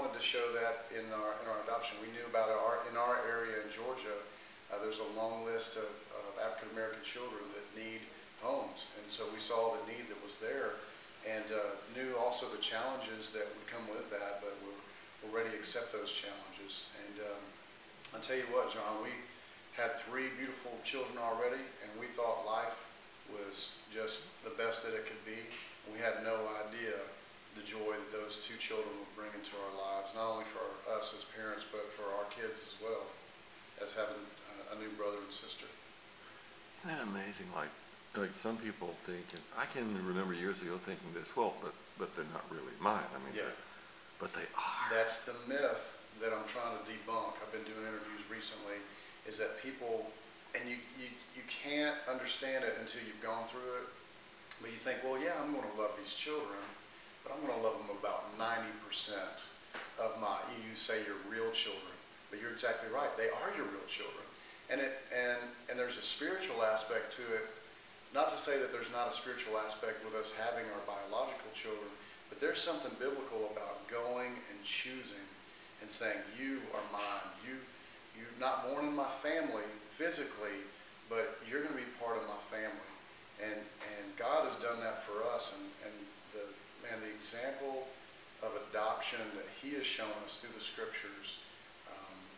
wanted to show that in our adoption. We knew about in our area in Georgia, there's a long list of African American children that need homes, and so we saw the need that was there, and knew also the challenges that would come with that, but we're ready to accept those challenges. And I'll tell you what, John, we had 3 beautiful children already, and we thought life was just the best that it could be. We had no idea the joy that those 2 children would bring into our lives, not only for us as parents, but for our kids as well, as having a new brother and sister. Isn't that amazing? Like some people think, and I can remember years ago thinking this, well, but they're not really mine. I mean, yeah, but they are. That's the myth that I'm trying to debunk. I've been doing interviews recently, is that people, and you can't understand it until you've gone through it, but you think, well, yeah, I'm going to love these children, but I'm going to love them about 90% of you say your real children, but you're exactly right. They are your real children. And there's a spiritual aspect to it. Not to say that there's not a spiritual aspect with us having our biological children, but there's something biblical about going and choosing and saying, you are mine. You're not born in my family physically, but you're going to be part of my family. And God has done that for us, and the example of adoption that He has shown us through the Scriptures,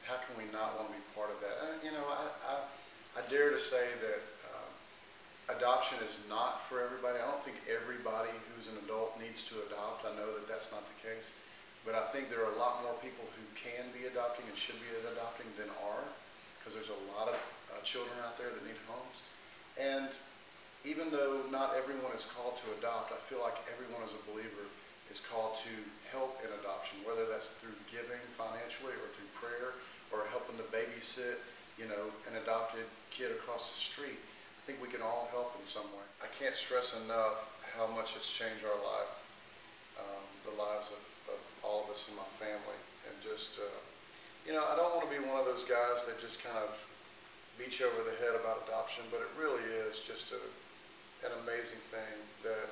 how can we not want to be part of that? And, I dare to say that adoption is not for everybody. I don't think everybody who's an adult needs to adopt. I know that that's not the case. But I think there are a lot more people who can be adopting and should be adopting than are, because there's a lot of children out there that need homes. And even though not everyone is called to adopt, I feel like everyone as a believer is called to help in adoption, whether that's through giving financially or through prayer or helping to babysit, an adopted kid across the street. I think we can all help in some way. I can't stress enough how much it's changed our life, the lives of all of us in my family. And just, I don't want to be one of those guys that just kind of beat you over the head about adoption, but it really is just an amazing thing that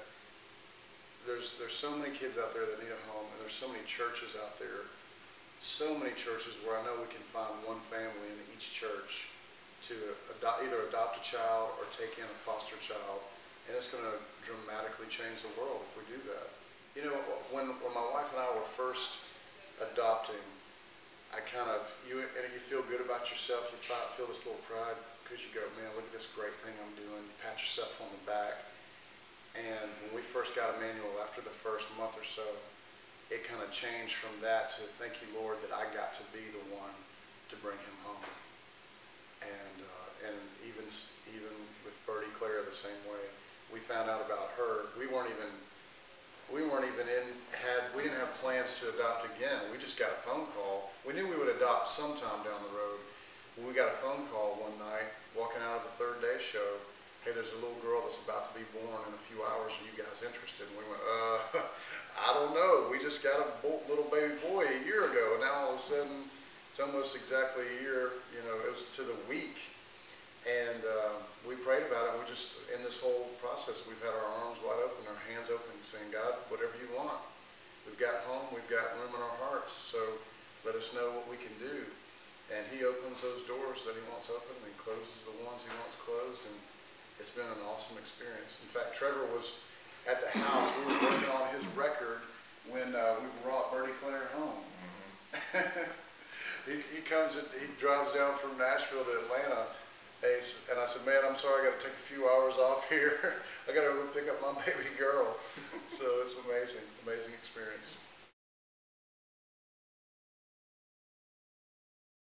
there's so many kids out there that need a home, and there's so many churches out there, so many churches where I know we can find one family in each church to either adopt a child or take in a foster child, and it's going to dramatically change the world if we do that. When my wife and I were first adopting, you feel good about yourself. You feel this little pride because you go, man, look at this great thing I'm doing. You pat yourself on the back. And when we first got Emmanuel, after the first month or so, it kind of changed from that to thank you, Lord, that I got to be the one to bring him home. And even with Birdie Claire the same way. We found out about her. We didn't have plans to adopt again. We just got a phone call. We knew we would adopt sometime down the road. We got a phone call one night, walking out of the Third Day show. Hey, there's a little girl that's about to be born in a few hours. Are you guys interested? And we went, I don't know. We just got a little baby boy a year ago. And now all of a sudden, it's almost exactly a year. It was to the week. And we prayed about it. We just, in this whole process, we've had our arms wide open, our hands open, saying, God, whatever you want. We've got home, we've got room in our hearts, so let us know what we can do. And He opens those doors that He wants open and closes the ones He wants closed, and it's been an awesome experience. In fact, Trevor was at the house. We were working on his record when we brought Birdie Claire home. Mm-hmm. he drives down from Nashville to Atlanta. And I said, man, I'm sorry, I got to take a few hours off here. I got to go pick up my baby girl. So it's amazing experience.